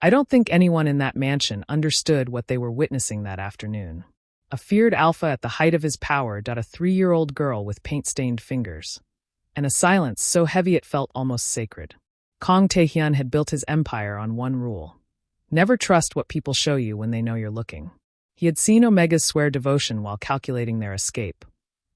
I don't think anyone in that mansion understood what they were witnessing that afternoon. A feared alpha at the height of his power dot a 3-year-old girl with paint-stained fingers. And a silence so heavy it felt almost sacred. Kang Taehyun had built his empire on one rule. Never trust what people show you when they know you're looking. He had seen Omegas swear devotion while calculating their escape.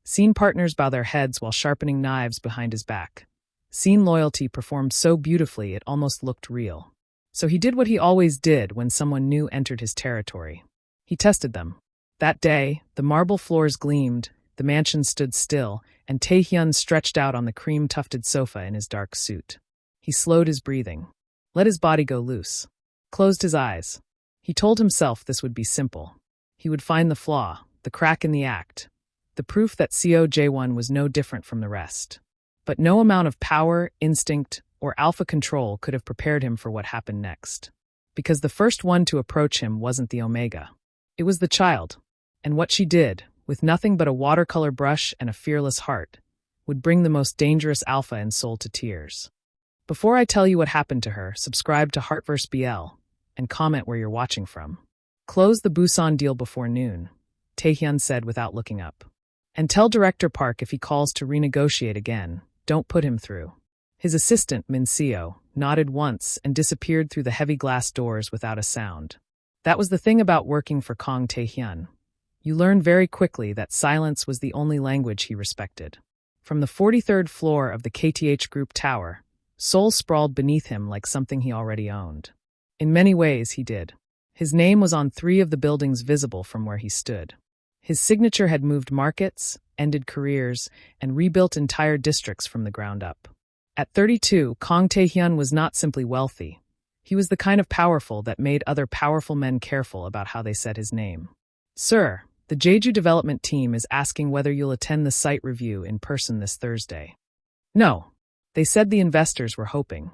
Seen partners bow their heads while sharpening knives behind his back. Seen loyalty performed so beautifully it almost looked real. So he did what he always did when someone new entered his territory. He tested them. That day, the marble floors gleamed, the mansion stood still, and Taehyun stretched out on the cream-tufted sofa in his dark suit. He slowed his breathing. Let his body go loose. Closed his eyes. He told himself this would be simple. He would find the flaw, the crack in the act, the proof that Co Jae-won was no different from the rest. But no amount of power, instinct, or alpha control could have prepared him for what happened next. Because the first one to approach him wasn't the Omega. It was the child. And what she did, with nothing but a watercolor brush and a fearless heart, would bring the most dangerous alpha in Seoul to tears. Before I tell you what happened to her, subscribe to Heartverse BL and comment where you're watching from. Close the Busan deal before noon, Taehyun said without looking up. And tell Director Park if he calls to renegotiate again, don't put him through. His assistant, Min Seo, nodded once and disappeared through the heavy glass doors without a sound. That was the thing about working for Kang Taehyun. You learned very quickly that silence was the only language he respected. From the 43rd floor of the KTH Group Tower, Seoul sprawled beneath him like something he already owned. In many ways, he did. His name was on 3 of the buildings visible from where he stood. His signature had moved markets, ended careers, and rebuilt entire districts from the ground up. At 32, Kang Taehyun was not simply wealthy. He was the kind of powerful that made other powerful men careful about how they said his name. Sir, the Jeju development team is asking whether you'll attend the site review in person this Thursday. No. They said the investors were hoping.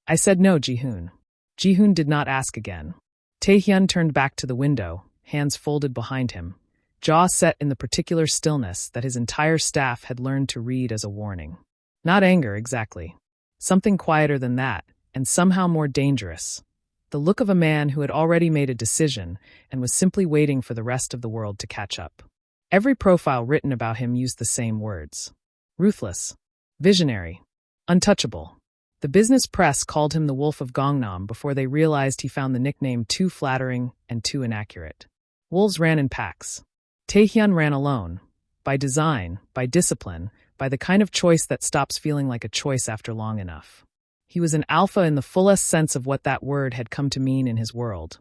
I said no, Ji-hoon. Ji-hoon did not ask again. Taehyun turned back to the window, hands folded behind him, jaw set in the particular stillness that his entire staff had learned to read as a warning. Not anger, exactly. Something quieter than that, and somehow more dangerous. The look of a man who had already made a decision and was simply waiting for the rest of the world to catch up. Every profile written about him used the same words. Ruthless. Visionary. Untouchable. The business press called him the Wolf of Gangnam before they realized he found the nickname too flattering and too inaccurate. Wolves ran in packs. Taehyun ran alone. By design, by discipline, by the kind of choice that stops feeling like a choice after long enough. He was an alpha in the fullest sense of what that word had come to mean in his world.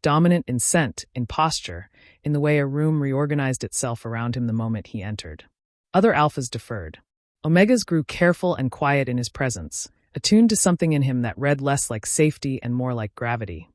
Dominant in scent, in posture, in the way a room reorganized itself around him the moment he entered. Other alphas deferred. Omegas grew careful and quiet in his presence, attuned to something in him that read less like safety and more like gravity.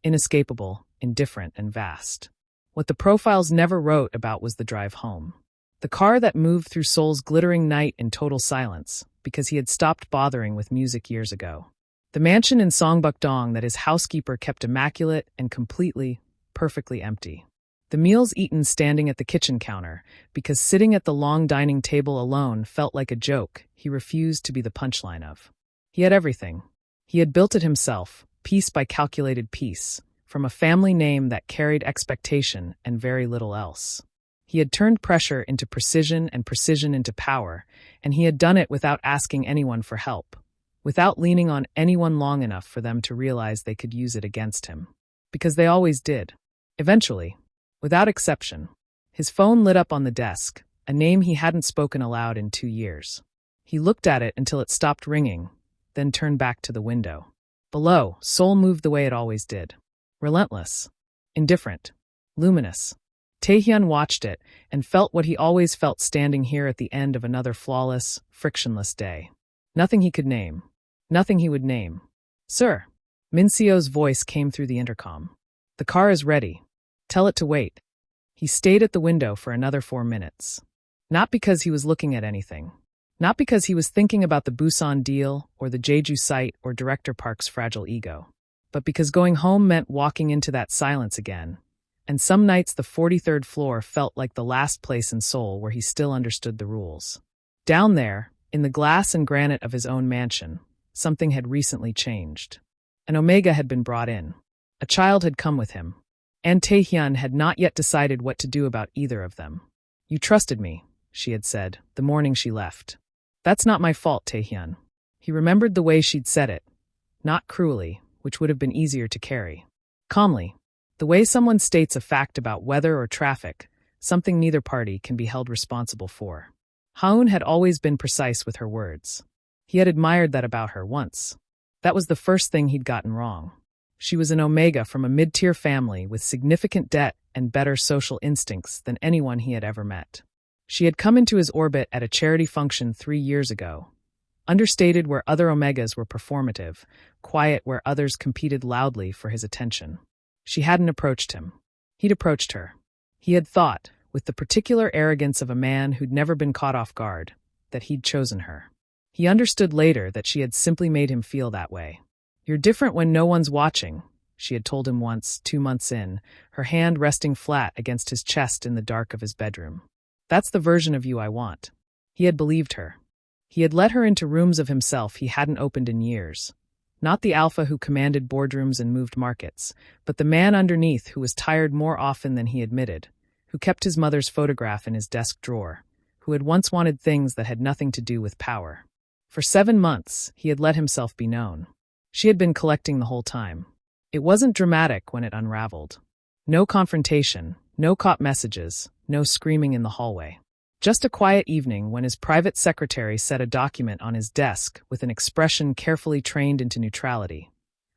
Inescapable, indifferent, and vast. What the profiles never wrote about was the drive home. The car that moved through Seoul's glittering night in total silence, because he had stopped bothering with music years ago. The mansion in Songbuk-dong that his housekeeper kept immaculate and completely, perfectly empty. The meals eaten standing at the kitchen counter, because sitting at the long dining table alone felt like a joke he refused to be the punchline of. He had everything. He had built it himself, piece by calculated piece, from a family name that carried expectation and very little else. He had turned pressure into precision and precision into power, and he had done it without asking anyone for help, without leaning on anyone long enough for them to realize they could use it against him. Because they always did. Eventually. Without exception. His phone lit up on the desk, a name he hadn't spoken aloud in 2 years. He looked at it until it stopped ringing, then turned back to the window. Below, Seoul moved the way it always did. Relentless. Indifferent. Luminous. Taehyun watched it and felt what he always felt standing here at the end of another flawless, frictionless day. Nothing he could name. Nothing he would name. Sir. Min Seo's voice came through the intercom. The car is ready. Tell it to wait. He stayed at the window for another 4 minutes. Not because he was looking at anything. Not because he was thinking about the Busan deal or the Jeju site or Director Park's fragile ego. But because going home meant walking into that silence again. And some nights the 43rd floor felt like the last place in Seoul where he still understood the rules. Down there, in the glass and granite of his own mansion, something had recently changed. An Omega had been brought in. A child had come with him, and Taehyun had not yet decided what to do about either of them. "You trusted me," she had said, the morning she left. "That's not my fault, Taehyun." He remembered the way she'd said it, not cruelly, which would have been easier to carry. Calmly, the way someone states a fact about weather or traffic, something neither party can be held responsible for. Haun had always been precise with her words. He had admired that about her once. That was the first thing he'd gotten wrong. She was an Omega from a mid-tier family with significant debt and better social instincts than anyone he had ever met. She had come into his orbit at a charity function 3 years ago. Understated where other Omegas were performative, quiet where others competed loudly for his attention. She hadn't approached him. He'd approached her. He had thought, with the particular arrogance of a man who'd never been caught off guard, that he'd chosen her. He understood later that she had simply made him feel that way. "You're different when no one's watching," she had told him once, 2 months in, her hand resting flat against his chest in the dark of his bedroom. "That's the version of you I want." He had believed her. He had let her into rooms of himself he hadn't opened in years. Not the alpha who commanded boardrooms and moved markets, but the man underneath who was tired more often than he admitted, who kept his mother's photograph in his desk drawer, who had once wanted things that had nothing to do with power. For 7 months, he had let himself be known. She had been collecting the whole time. It wasn't dramatic when it unraveled. No confrontation, no caught messages, no screaming in the hallway. Just a quiet evening when his private secretary set a document on his desk with an expression carefully trained into neutrality.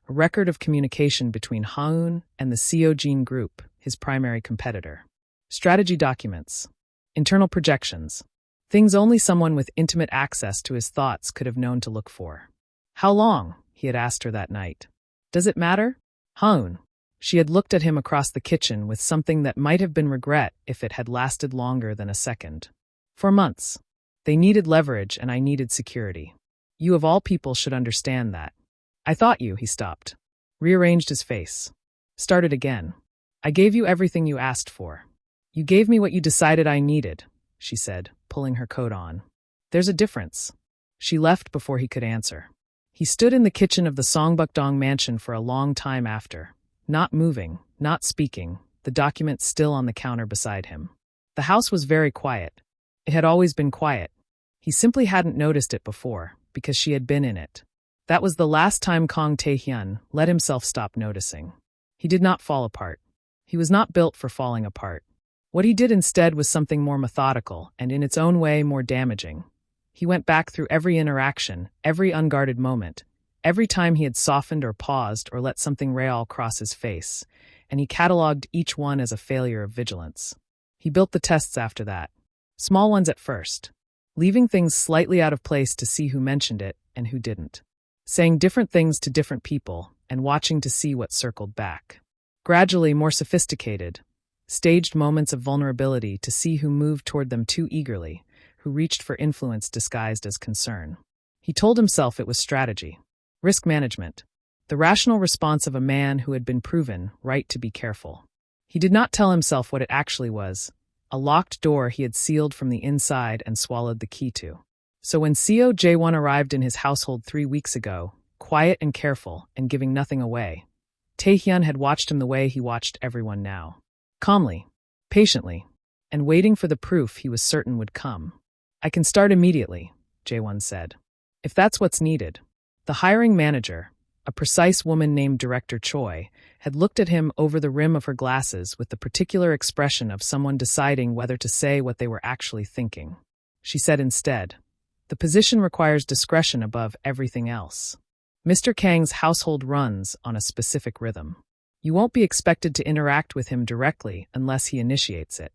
A record of communication between Haun and the Seojin Group, his primary competitor. Strategy documents. Internal projections. Things only someone with intimate access to his thoughts could have known to look for. "How long?" he had asked her that night. "Does it matter?" "Haun." She had looked at him across the kitchen with something that might have been regret if it had lasted longer than a second. "For months. They needed leverage and I needed security. You of all people should understand that." "I thought you," he stopped. Rearranged his face. Started again. "I gave you everything you asked for. You gave me what you decided I needed," she said, pulling her coat on. "There's a difference." She left before he could answer. He stood in the kitchen of the Songbukdong mansion for a long time after. Not moving, not speaking, the document still on the counter beside him. The house was very quiet. It had always been quiet. He simply hadn't noticed it before, because she had been in it. That was the last time Kang Taehyun let himself stop noticing. He did not fall apart. He was not built for falling apart. What he did instead was something more methodical and in its own way more damaging. He went back through every interaction, every unguarded moment, every time he had softened or paused or let something real cross his face, and he catalogued each one as a failure of vigilance. He built the tests after that. Small ones at first, leaving things slightly out of place to see who mentioned it and who didn't. Saying different things to different people and watching to see what circled back. Gradually more sophisticated, staged moments of vulnerability to see who moved toward them too eagerly, who reached for influence disguised as concern. He told himself it was strategy. Risk management. The rational response of a man who had been proven right to be careful. He did not tell himself what it actually was. A locked door he had sealed from the inside and swallowed the key to. So when Seo Jae-won arrived in his household 3 weeks ago, quiet and careful and giving nothing away, Taehyun had watched him the way he watched everyone now. Calmly, patiently, and waiting for the proof he was certain would come. "I can start immediately," Jae-won said. "If that's what's needed." The hiring manager, a precise woman named Director Choi, had looked at him over the rim of her glasses with the particular expression of someone deciding whether to say what they were actually thinking. She said instead, "The position requires discretion above everything else. Mr. Kang's household runs on a specific rhythm. You won't be expected to interact with him directly unless he initiates it."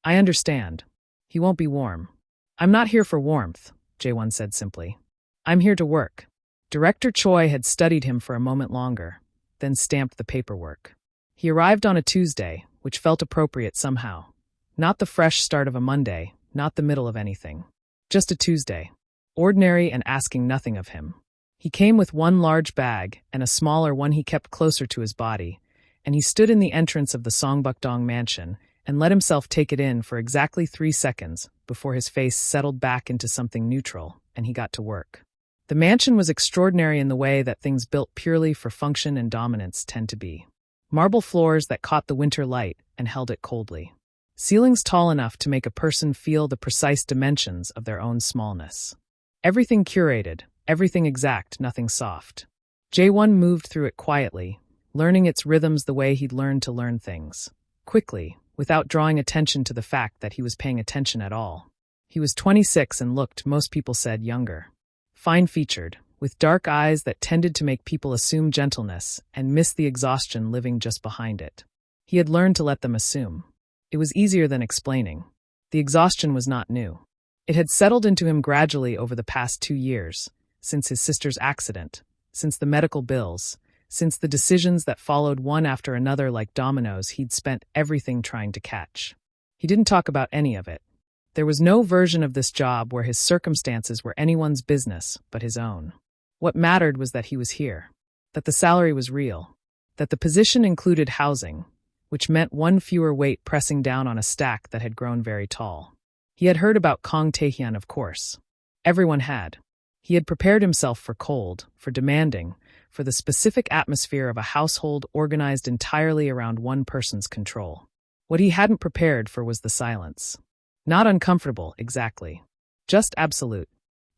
"I understand. He won't be warm." "I'm not here for warmth," Jae-won said simply. "I'm here to work." Director Choi had studied him for a moment longer, then stamped the paperwork. He arrived on a Tuesday, which felt appropriate somehow. Not the fresh start of a Monday, not the middle of anything. Just a Tuesday. Ordinary and asking nothing of him. He came with one large bag and a smaller one he kept closer to his body, and he stood in the entrance of the Songbukdong mansion and let himself take it in for exactly 3 seconds before his face settled back into something neutral and he got to work. The mansion was extraordinary in the way that things built purely for function and dominance tend to be. Marble floors that caught the winter light and held it coldly. Ceilings tall enough to make a person feel the precise dimensions of their own smallness. Everything curated, everything exact, nothing soft. Jae-won moved through it quietly, learning its rhythms the way he'd learned to learn things. Quickly, without drawing attention to the fact that he was paying attention at all. He was 26 and looked, most people said, younger. Fine-featured, with dark eyes that tended to make people assume gentleness and miss the exhaustion living just behind it. He had learned to let them assume. It was easier than explaining. The exhaustion was not new. It had settled into him gradually over the past 2 years, since his sister's accident, since the medical bills, since the decisions that followed one after another like dominoes he'd spent everything trying to catch. He didn't talk about any of it. There was no version of this job where his circumstances were anyone's business but his own. What mattered was that he was here, that the salary was real, that the position included housing, which meant one fewer weight pressing down on a stack that had grown very tall. He had heard about Kang Taehyun, of course. Everyone had. He had prepared himself for cold, for demanding, for the specific atmosphere of a household organized entirely around one person's control. What he hadn't prepared for was the silence. Not uncomfortable, exactly. Just absolute.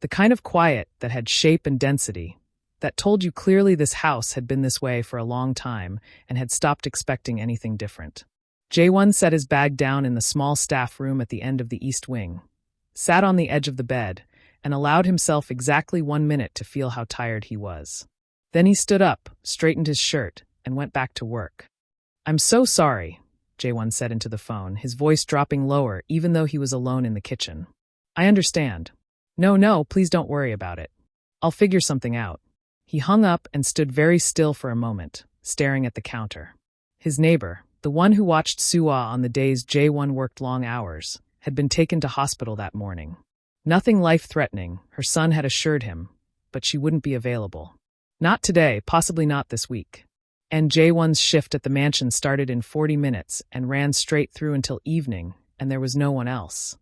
The kind of quiet that had shape and density, that told you clearly this house had been this way for a long time and had stopped expecting anything different. Jae-won set his bag down in the small staff room at the end of the east wing, sat on the edge of the bed, and allowed himself exactly 1 minute to feel how tired he was. Then he stood up, straightened his shirt, and went back to work. "I'm so sorry," Jae-won said into the phone, his voice dropping lower even though he was alone in the kitchen. "I understand. No, please don't worry about it. I'll figure something out." He hung up and stood very still for a moment, staring at the counter. His neighbor, the one who watched Suwa on the days Jae-won worked long hours, had been taken to hospital that morning. Nothing life-threatening, her son had assured him, but she wouldn't be available. Not today, possibly not this week. And Jae-won's shift at the mansion started in 40 minutes and ran straight through until evening, and there was no one else.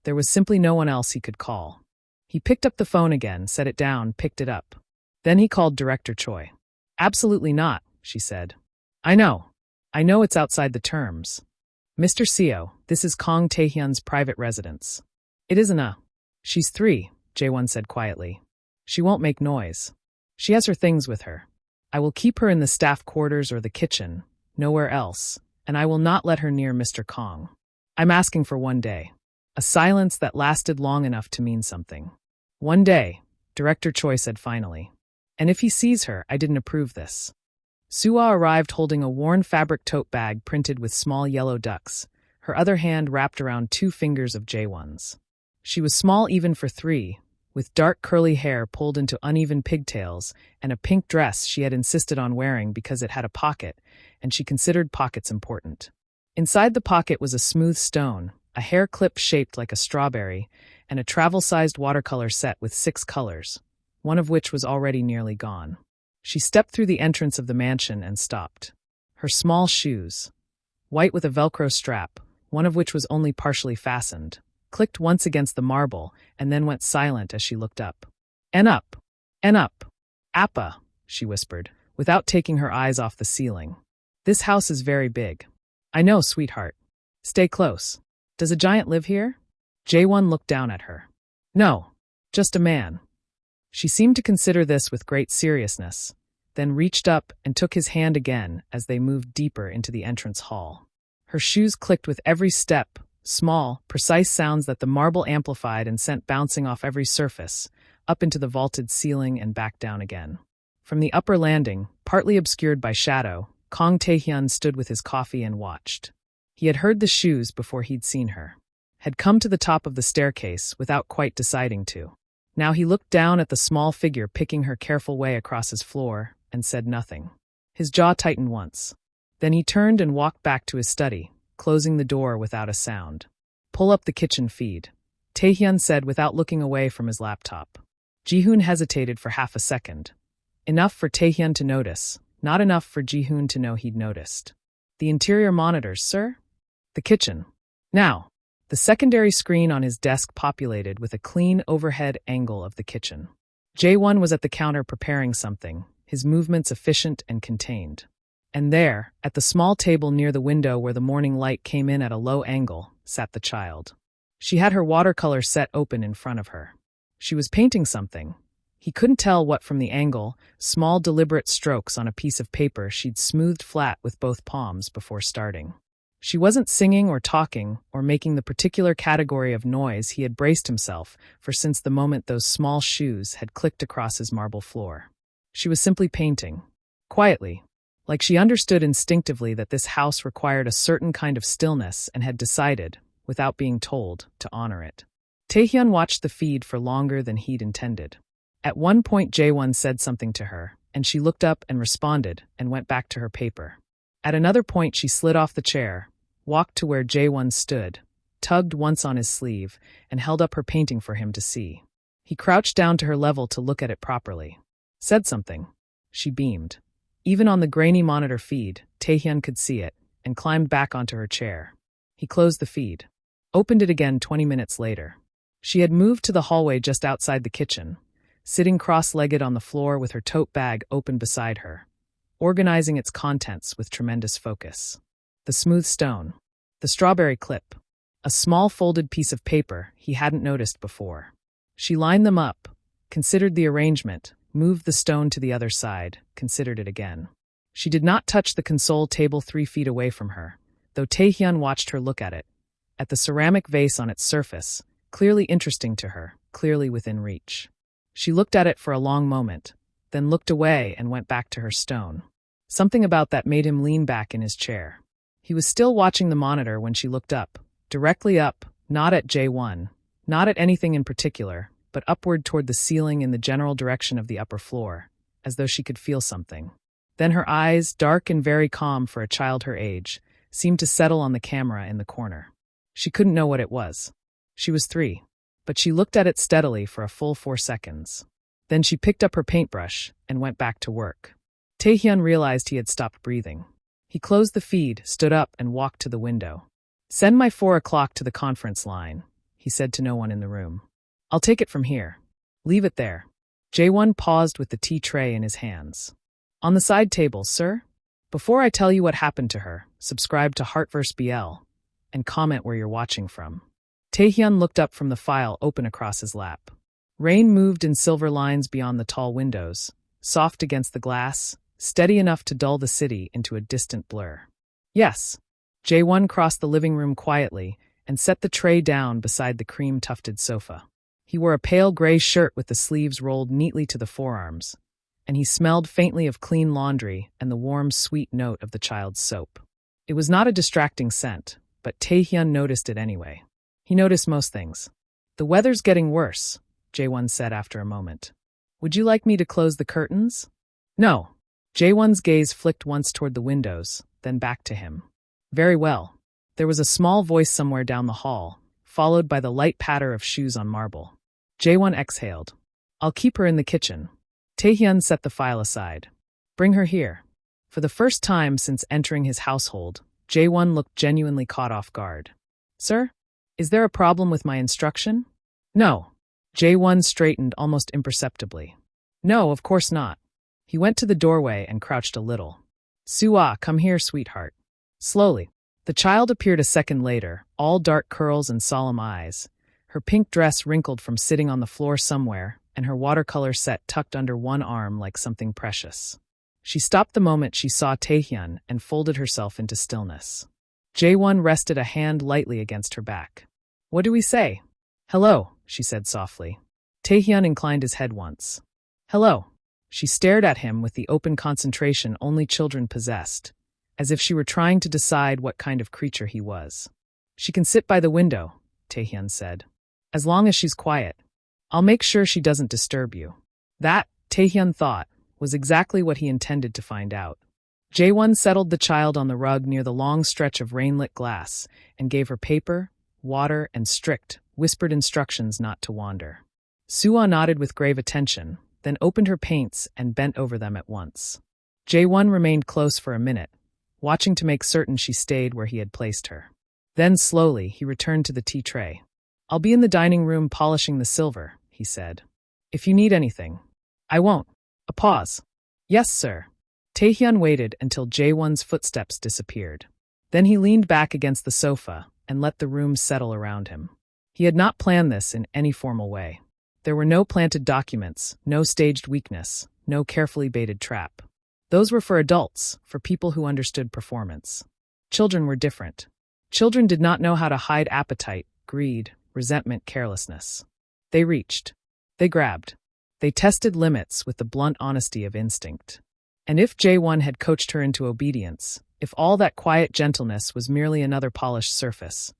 There was simply no one else he could call. He picked up the phone again, set it down, picked it up. Then he called Director Choi. "Absolutely not," she said. I know it's outside the terms. Mr. Seo, this is Kang Taehyun's private residence. It isn't a... She's 3, Jae-won said quietly. She won't make noise. She has her things with her. I will keep her in the staff quarters or the kitchen, nowhere else, and I will not let her near Mr. Kang. I'm asking for 1 day. A silence that lasted long enough to mean something. 1 day, Director Choi said finally. And if he sees her, I didn't approve this. Suwa arrived holding a worn fabric tote bag printed with small yellow ducks, her other hand wrapped around 2 fingers of Jae-won's. She was small even for 3, with dark curly hair pulled into uneven pigtails and a pink dress she had insisted on wearing because it had a pocket, and she considered pockets important. Inside the pocket was a smooth stone, a hair clip shaped like a strawberry, and a travel-sized watercolor set with 6 colors, one of which was already nearly gone. She stepped through the entrance of the mansion and stopped. Her small shoes, white with a Velcro strap, one of which was only partially fastened, clicked once against the marble and then went silent as she looked up. "En up! Appa," she whispered, without taking her eyes off the ceiling. "This house is very big." "I know, sweetheart. Stay close. Does a giant live here?" Jae-won looked down at her. "No, just a man." She seemed to consider this with great seriousness, then reached up and took his hand again as they moved deeper into the entrance hall. Her shoes clicked with every step, small, precise sounds that the marble amplified and sent bouncing off every surface, up into the vaulted ceiling and back down again. From the upper landing, partly obscured by shadow, Kang Taehyun stood with his coffee and watched. He had heard the shoes before he'd seen her, had come to the top of the staircase without quite deciding to. Now he looked down at the small figure picking her careful way across his floor and said nothing. His jaw tightened once. Then he turned and walked back to his study, closing the door without a sound. "Pull up the kitchen feed," Taehyun said without looking away from his laptop. Jihoon hesitated for half a second. Enough for Taehyun to notice, not enough for Jihoon to know he'd noticed. "The interior monitors, sir?" "The kitchen. Now." The secondary screen on his desk populated with a clean overhead angle of the kitchen. Jae-won was at the counter preparing something, his movements efficient and contained. And there, at the small table near the window where the morning light came in at a low angle, sat the child. She had her watercolor set open in front of her. She was painting something. He couldn't tell what from the angle, small deliberate strokes on a piece of paper she'd smoothed flat with both palms before starting. She wasn't singing or talking or making the particular category of noise he had braced himself for since the moment those small shoes had clicked across his marble floor. She was simply painting. Quietly, like she understood instinctively that this house required a certain kind of stillness and had decided, without being told, to honor it. Taehyun watched the feed for longer than he'd intended. At one point Jaewon said something to her, and she looked up and responded and went back to her paper. At another point she slid off the chair, walked to where Jaewon stood, tugged once on his sleeve, and held up her painting for him to see. He crouched down to her level to look at it properly. Said something. She beamed. Even on the grainy monitor feed, Taehyun could see it, and climbed back onto her chair. He closed the feed. Opened it again 20 minutes later. She had moved to the hallway just outside the kitchen, sitting cross-legged on the floor with her tote bag open beside her, organizing its contents with tremendous focus. The smooth stone. The strawberry clip. A small folded piece of paper he hadn't noticed before. She lined them up, considered the arrangement, moved the stone to the other side, considered it again. She did not touch the console table 3 feet away from her, though Taehyun watched her look at it. At the ceramic vase on its surface, clearly interesting to her, clearly within reach. She looked at it for a long moment, then looked away and went back to her stone. Something about that made him lean back in his chair. He was still watching the monitor when she looked up, directly up, not at J1, not at anything in particular, but upward toward the ceiling in the general direction of the upper floor, as though she could feel something. Then her eyes, dark and very calm for a child her age, seemed to settle on the camera in the corner. She couldn't know what it was. She was 3, but she looked at it steadily for a full 4 seconds. Then she picked up her paintbrush and went back to work. Taehyun realized he had stopped breathing. He closed the feed, stood up, and walked to the window. "Send my 4 o'clock to the conference line," he said to no one in the room. "I'll take it from here. Leave it there." Jaewon paused with the tea tray in his hands. "On the side table, sir? Before I tell you what happened to her, subscribe to Heartverse BL and comment where you're watching from." Taehyun looked up from the file open across his lap. Rain moved in silver lines beyond the tall windows, soft against the glass, steady enough to dull the city into a distant blur. "Yes." Jaewon crossed the living room quietly and set the tray down beside the cream-tufted sofa. He wore a pale gray shirt with the sleeves rolled neatly to the forearms, and he smelled faintly of clean laundry and the warm, sweet note of the child's soap. It was not a distracting scent, but Taehyun noticed it anyway. He noticed most things. "The weather's getting worse," Jaewon said after a moment. "Would you like me to close the curtains?" "No." Jaewon's gaze flicked once toward the windows, then back to him. "Very well." There was a small voice somewhere down the hall, followed by the light patter of shoes on marble. Jaewon exhaled. "I'll keep her in the kitchen." Taehyun set the file aside. "Bring her here." For the first time since entering his household, Jaewon looked genuinely caught off guard. "Sir? Is there a problem with my instruction?" "No." Jaewon straightened almost imperceptibly. "No, of course not." He went to the doorway and crouched a little. "Suah, come here, sweetheart." Slowly. The child appeared a second later, all dark curls and solemn eyes, her pink dress wrinkled from sitting on the floor somewhere, and her watercolor set tucked under one arm like something precious. She stopped the moment she saw Taehyun and folded herself into stillness. Jaewon rested a hand lightly against her back. "What do we say?" "Hello," she said softly. Taehyun inclined his head once. "Hello." She stared at him with the open concentration only children possessed, as if she were trying to decide what kind of creature he was. "She can sit by the window," Taehyun said. "As long as she's quiet. I'll make sure she doesn't disturb you." That, Taehyun thought, was exactly what he intended to find out. Jaewon settled the child on the rug near the long stretch of rain-lit glass and gave her paper, water, and strict, whispered instructions not to wander. Suah nodded with grave attention, then opened her paints and bent over them at once. Jaewon remained close for a minute, watching to make certain she stayed where he had placed her. Then slowly he returned to the tea tray. "I'll be in the dining room polishing the silver," he said. "If you need anything." "I won't." A pause. "Yes, sir." Taehyun waited until Jaewon's footsteps disappeared. Then he leaned back against the sofa and let the room settle around him. He had not planned this in any formal way. There were no planted documents, no staged weakness, no carefully baited trap. Those were for adults, for people who understood performance. Children were different. Children did not know how to hide appetite, greed, resentment, carelessness. They reached. They grabbed. They tested limits with the blunt honesty of instinct. And if Jaewon had coached her into obedience, if all that quiet gentleness was merely another polished surface,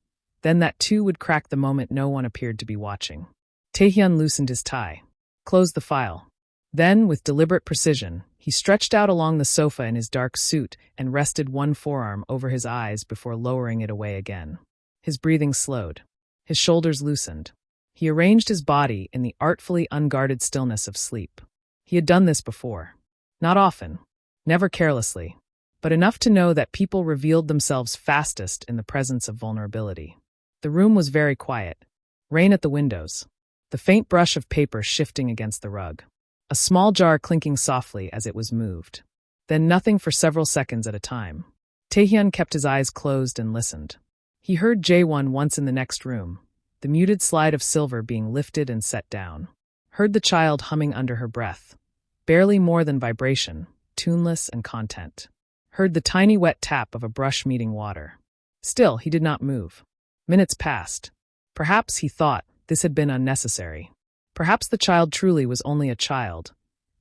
then that too would crack the moment no one appeared to be watching. Taehyun loosened his tie, closed the file. Then, with deliberate precision, he stretched out along the sofa in his dark suit and rested one forearm over his eyes before lowering it away again. His breathing slowed. His shoulders loosened. He arranged his body in the artfully unguarded stillness of sleep. He had done this before. Not often. Never carelessly. But enough to know that people revealed themselves fastest in the presence of vulnerability. The room was very quiet. Rain at the windows. The faint brush of paper shifting against the rug. A small jar clinking softly as it was moved. Then nothing for several seconds at a time. Taehyun kept his eyes closed and listened. He heard Jaewon once in the next room, the muted slide of silver being lifted and set down. Heard the child humming under her breath. Barely more than vibration, tuneless and content. Heard the tiny wet tap of a brush meeting water. Still, he did not move. Minutes passed. Perhaps, he thought, this had been unnecessary. Perhaps the child truly was only a child,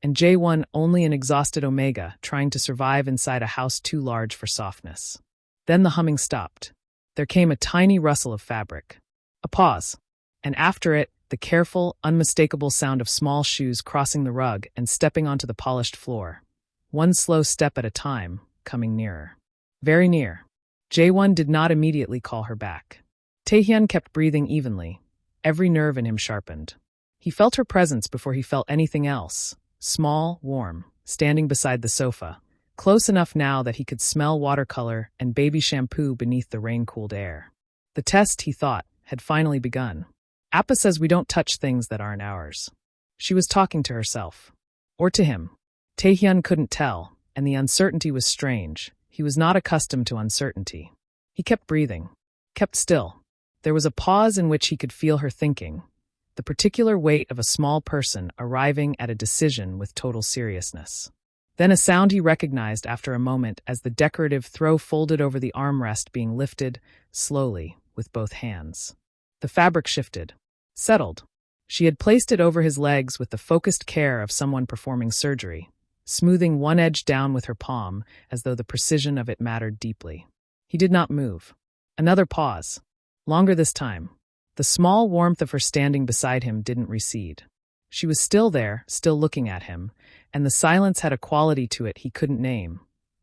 and Jaewon only an exhausted omega trying to survive inside a house too large for softness. Then the humming stopped. There came a tiny rustle of fabric. A pause. And after it, the careful, unmistakable sound of small shoes crossing the rug and stepping onto the polished floor. One slow step at a time, coming nearer. Very near. Jaewon did not immediately call her back. Taehyun kept breathing evenly, every nerve in him sharpened. He felt her presence before he felt anything else, small, warm, standing beside the sofa, close enough now that he could smell watercolor and baby shampoo beneath the rain-cooled air. The test, he thought, had finally begun. Appa says we don't touch things that aren't ours. She was talking to herself. Or to him. Taehyun couldn't tell, and the uncertainty was strange. He was not accustomed to uncertainty. He kept breathing. Kept still. There was a pause in which he could feel her thinking, the particular weight of a small person arriving at a decision with total seriousness. Then a sound he recognized after a moment as the decorative throw folded over the armrest being lifted, slowly, with both hands. The fabric shifted. Settled. She had placed it over his legs with the focused care of someone performing surgery, smoothing one edge down with her palm as though the precision of it mattered deeply. He did not move. Another pause. Longer this time. The small warmth of her standing beside him didn't recede. She was still there, still looking at him, and the silence had a quality to it he couldn't name.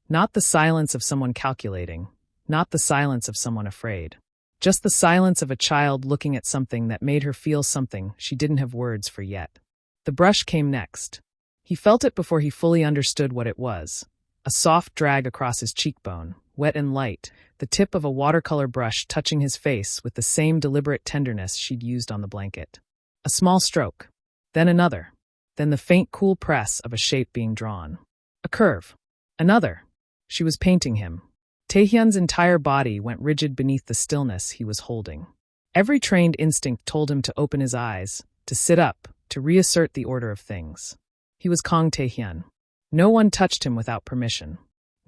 Not the silence of someone calculating, not the silence of someone afraid. Just the silence of a child looking at something that made her feel something she didn't have words for yet. The brush came next. He felt it before he fully understood what it was. A soft drag across his cheekbone, wet and light, the tip of a watercolor brush touching his face with the same deliberate tenderness she'd used on the blanket. A small stroke. Then another. Then the faint, cool press of a shape being drawn. A curve. Another. She was painting him. Taehyun's entire body went rigid beneath the stillness he was holding. Every trained instinct told him to open his eyes, to sit up, to reassert the order of things. He was Kang Taehyun. No one touched him without permission.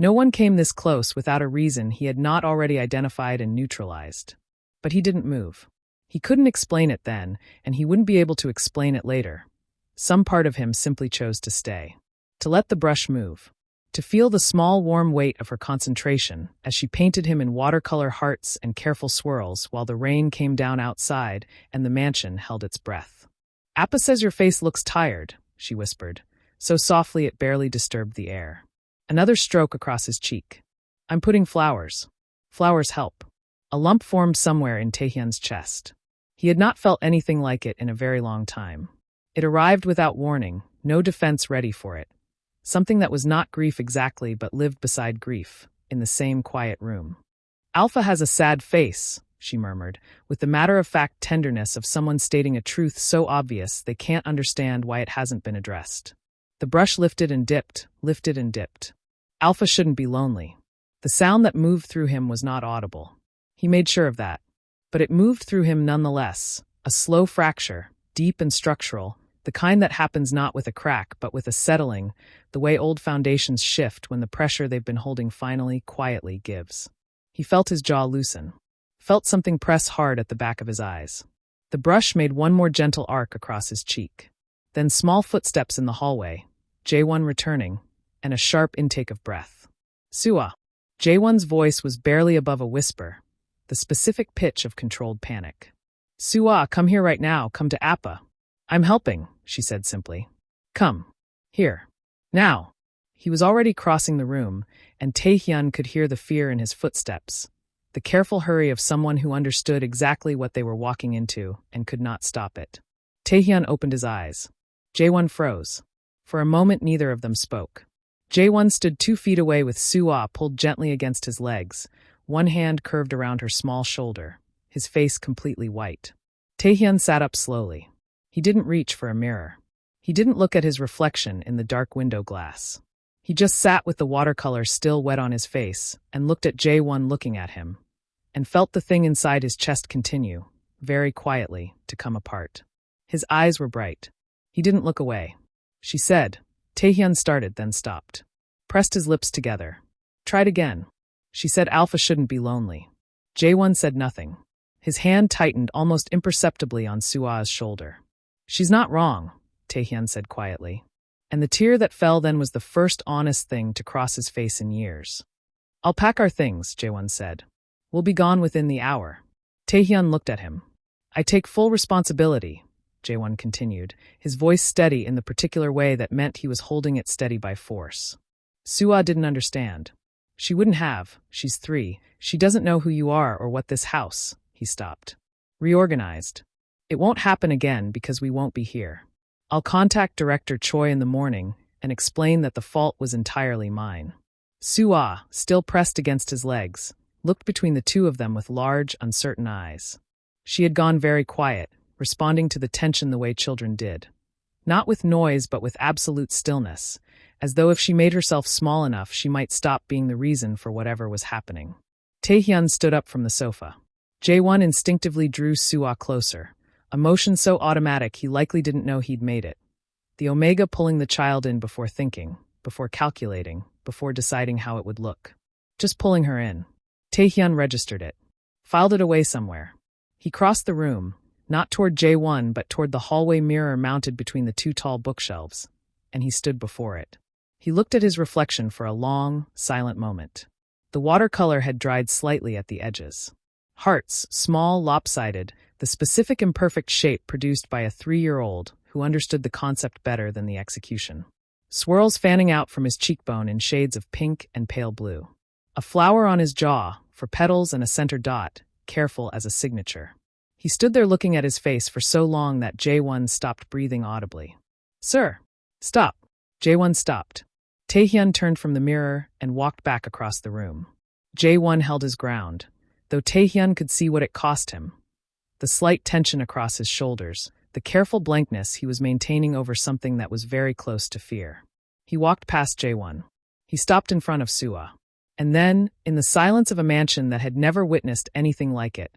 No one came this close without a reason he had not already identified and neutralized. But he didn't move. He couldn't explain it then, and he wouldn't be able to explain it later. Some part of him simply chose to stay. To let the brush move. To feel the small warm weight of her concentration as she painted him in watercolor hearts and careful swirls while the rain came down outside and the mansion held its breath. "Appa says your face looks tired," she whispered, so softly it barely disturbed the air. Another stroke across his cheek. "I'm putting flowers. Flowers help." A lump formed somewhere in Taehyun's chest. He had not felt anything like it in a very long time. It arrived without warning, no defense ready for it. Something that was not grief exactly but lived beside grief, in the same quiet room. "Alpha has a sad face," she murmured, with the matter-of-fact tenderness of someone stating a truth so obvious they can't understand why it hasn't been addressed. The brush lifted and dipped, lifted and dipped. Alpha shouldn't be lonely. The sound that moved through him was not audible. He made sure of that. But it moved through him nonetheless, a slow fracture, deep and structural, the kind that happens not with a crack but with a settling, the way old foundations shift when the pressure they've been holding finally, quietly gives. He felt his jaw loosen. Felt something press hard at the back of his eyes. The brush made one more gentle arc across his cheek. Then small footsteps in the hallway, Jae-won returning, and a sharp intake of breath. Suwa. Jae-won's voice was barely above a whisper, the specific pitch of controlled panic. Suwa, come here right now, come to Appa. I'm helping, she said simply. Come. Here. Now. He was already crossing the room, and Taehyun could hear the fear in his footsteps, the careful hurry of someone who understood exactly what they were walking into and could not stop it. Taehyun opened his eyes. Jae-won froze. For a moment neither of them spoke. Jae-won stood 2 feet away with Suwa pulled gently against his legs, one hand curved around her small shoulder, his face completely white. Taehyun sat up slowly. He didn't reach for a mirror. He didn't look at his reflection in the dark window glass. He just sat with the watercolor still wet on his face and looked at Jae-won looking at him, and felt the thing inside his chest continue, very quietly, to come apart. His eyes were bright. He didn't look away. She said. Taehyun started, then stopped. Pressed his lips together. Tried again. She said Alpha shouldn't be lonely. Jae-won said nothing. His hand tightened almost imperceptibly on Sua's shoulder. She's not wrong, Taehyun said quietly. And the tear that fell then was the first honest thing to cross his face in years. I'll pack our things, Jae-won said. We'll be gone within the hour. Taehyun looked at him. I take full responsibility, Jae-won continued, his voice steady in the particular way that meant he was holding it steady by force. Suwa didn't understand. She wouldn't have. She's 3. She doesn't know who you are or what this house. He stopped. Reorganized. It won't happen again because we won't be here. I'll contact Director Choi in the morning and explain that the fault was entirely mine. Suwa, still pressed against his legs, looked between the two of them with large, uncertain eyes. She had gone very quiet, responding to the tension the way children did. Not with noise but with absolute stillness, as though if she made herself small enough she might stop being the reason for whatever was happening. Taehyun stood up from the sofa. Jae-won instinctively drew Suwa closer, a motion so automatic he likely didn't know he'd made it. The omega pulling the child in before thinking, before calculating, before deciding how it would look. Just pulling her in. Taehyun registered it. Filed it away somewhere. He crossed the room, not toward Jae-won but toward the hallway mirror mounted between the 2 tall bookshelves, and he stood before it. He looked at his reflection for a long, silent moment. The watercolor had dried slightly at the edges. Hearts, small, lopsided, the specific imperfect shape produced by a 3-year-old who understood the concept better than the execution. Swirls fanning out from his cheekbone in shades of pink and pale blue. A flower on his jaw, for petals and a center dot, careful as a signature. He stood there looking at his face for so long that Jae-won stopped breathing audibly. Sir! Stop! Jae-won stopped. Taehyun turned from the mirror and walked back across the room. Jae-won held his ground, though Taehyun could see what it cost him. The slight tension across his shoulders, the careful blankness he was maintaining over something that was very close to fear. He walked past Jae-won. He stopped in front of Suwa. And then, in the silence of a mansion that had never witnessed anything like it,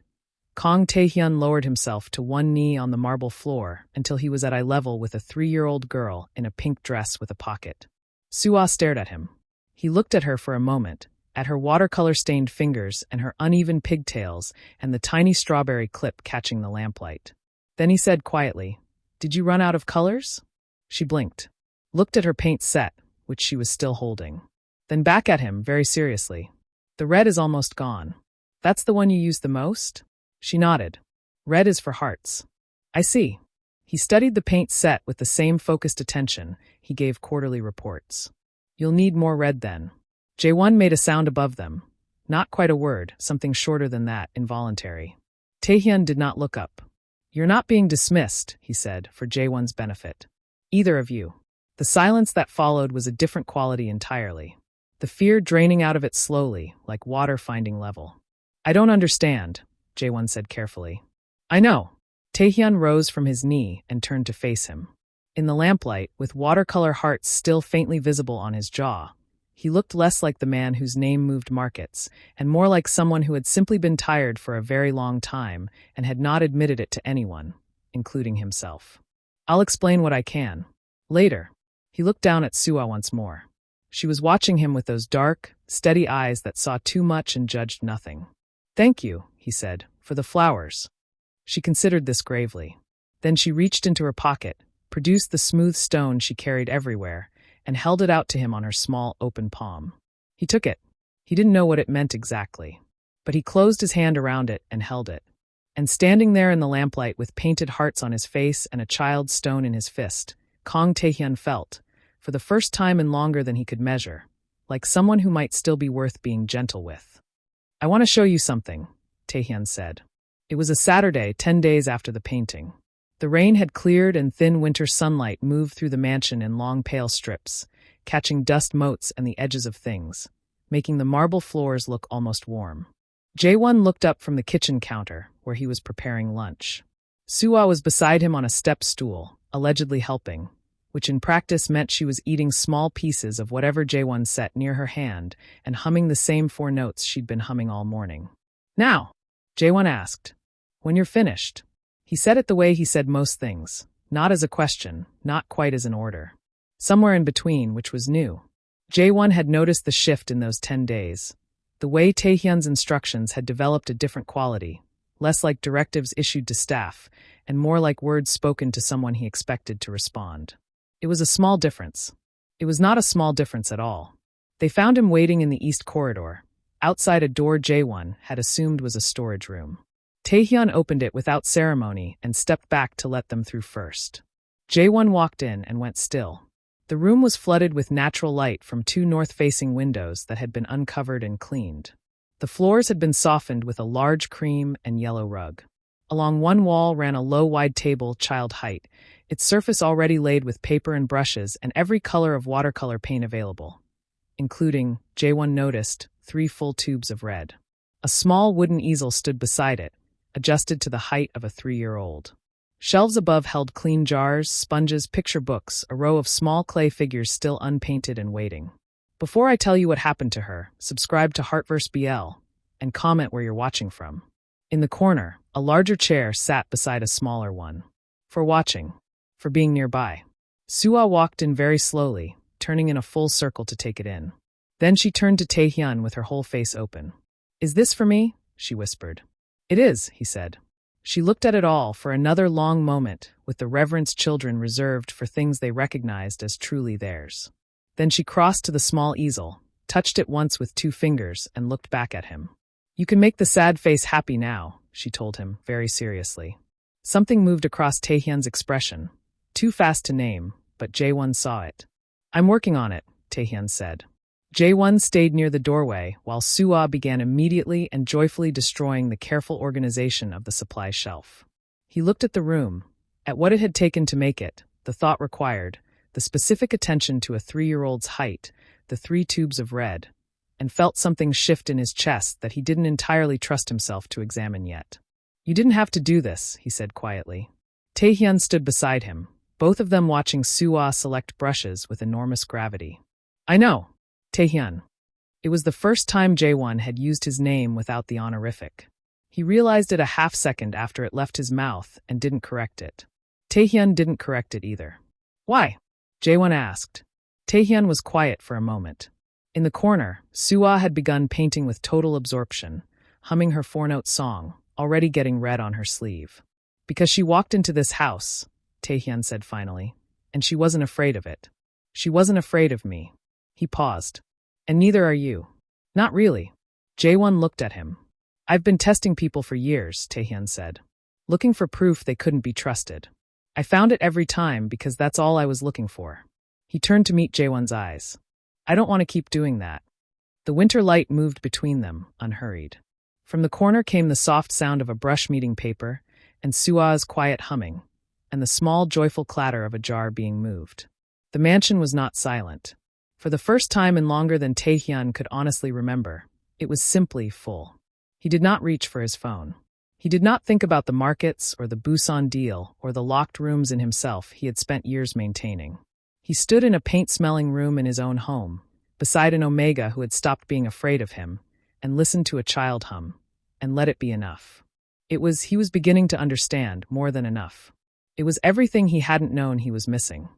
Kong Taehyun lowered himself to one knee on the marble floor until he was at eye level with a 3-year-old girl in a pink dress with a pocket. Suwa stared at him. He looked at her for a moment, at her watercolor-stained fingers and her uneven pigtails and the tiny strawberry clip catching the lamplight. Then he said quietly, "Did you run out of colors?" She blinked, looked at her paint set, which she was still holding. Then back at him, very seriously. "The red is almost gone. That's the one you use the most?" She nodded. "Red is for hearts." "I see." He studied the paint set with the same focused attention he gave quarterly reports. "You'll need more red then." Jae-won made a sound above them. Not quite a word, something shorter than that, involuntary. Taehyun did not look up. "You're not being dismissed," he said, for Jae-won's benefit. "Either of you." The silence that followed was a different quality entirely. The fear draining out of it slowly, like water finding level. "I don't understand," Jae-won said carefully. "I know." Taehyun rose from his knee and turned to face him. In the lamplight, with watercolor hearts still faintly visible on his jaw, He looked less like the man whose name moved markets, and more like someone who had simply been tired for a very long time and had not admitted it to anyone, including himself. I'll explain what I can. Later. He looked down at Suwa once more. She was watching him with those dark, steady eyes that saw too much and judged nothing. Thank you, he said, for the flowers. She considered this gravely. Then she reached into her pocket, produced the smooth stone she carried everywhere, and held it out to him on her small, open palm. He took it. He didn't know what it meant exactly. But he closed his hand around it and held it. And standing there in the lamplight with painted hearts on his face and a child's stone in his fist, Kang Taehyun felt, for the first time in longer than he could measure, like someone who might still be worth being gentle with. I want to show you something, Taehyun said. It was a Saturday, 10 days after the painting. The rain had cleared and thin winter sunlight moved through the mansion in long pale strips, catching dust motes and the edges of things, making the marble floors look almost warm. Jae-won looked up from the kitchen counter, where he was preparing lunch. Suwa was beside him on a step stool, allegedly helping, which in practice meant she was eating small pieces of whatever Jae-won set near her hand and humming the same 4 notes she'd been humming all morning. Now, Jae-won asked, when you're finished. He said it the way he said most things, not as a question, not quite as an order. Somewhere in between, which was new. Jae-won had noticed the shift in those 10 days. The way Taehyun's instructions had developed a different quality, less like directives issued to staff, and more like words spoken to someone he expected to respond. It was a small difference. It was not a small difference at all. They found him waiting in the east corridor, outside a door Jae-won had assumed was a storage room. Taehyun opened it without ceremony and stepped back to let them through first. Jae-won walked in and went still. The room was flooded with natural light from 2 north-facing windows that had been uncovered and cleaned. The floors had been softened with a large cream and yellow rug. Along one wall ran a low, wide table, child height, its surface already laid with paper and brushes and every color of watercolor paint available, including, Jae-won noticed, 3 full tubes of red. A small wooden easel stood beside it, adjusted to the height of a 3-year-old. Shelves above held clean jars, sponges, picture books, a row of small clay figures still unpainted and waiting. Before I tell you what happened to her, subscribe to Heartverse BL, and comment where you're watching from. In the corner, a larger chair sat beside a smaller one. For watching. For being nearby. Suwa walked in very slowly, turning in a full circle to take it in. Then she turned to Taehyun with her whole face open. Is this for me? She whispered. It is, he said. She looked at it all for another long moment, with the reverence children reserved for things they recognized as truly theirs. Then she crossed to the small easel, touched it once with 2 fingers, and looked back at him. You can make the sad face happy now, she told him, very seriously. Something moved across Taehyun's expression. Too fast to name, but Jae-won saw it. I'm working on it, Taehyun said. Jae-won stayed near the doorway, while Suwa began immediately and joyfully destroying the careful organization of the supply shelf. He looked at the room, at what it had taken to make it, the thought required, the specific attention to a 3-year-old's height, the 3 tubes of red, and felt something shift in his chest that he didn't entirely trust himself to examine yet. You didn't have to do this, he said quietly. Taehyun stood beside him, both of them watching Suwa select brushes with enormous gravity. I know. Taehyun. It was the first time Jae-won had used his name without the honorific. He realized it a half-second after it left his mouth and didn't correct it. Taehyun didn't correct it either. Why? Jae-won asked. Taehyun was quiet for a moment. In the corner, Suwa had begun painting with total absorption, humming her 4-note song, already getting red on her sleeve. Because she walked into this house, Taehyun said finally, and she wasn't afraid of it. She wasn't afraid of me. He paused. And neither are you. Not really. Jae-won looked at him. I've been testing people for years, Taehyun said. Looking for proof they couldn't be trusted. I found it every time because that's all I was looking for. He turned to meet Jae-won's eyes. I don't want to keep doing that. The winter light moved between them, unhurried. From the corner came the soft sound of a brush meeting paper, and Sua's quiet humming, and the small joyful clatter of a jar being moved. The mansion was not silent. For the first time in longer than Taehyun could honestly remember, it was simply full. He did not reach for his phone. He did not think about the markets or the Busan deal or the locked rooms in himself he had spent years maintaining. He stood in a paint-smelling room in his own home, beside an omega who had stopped being afraid of him, and listened to a child hum, and let it be enough. He was beginning to understand more than enough. It was everything he hadn't known he was missing.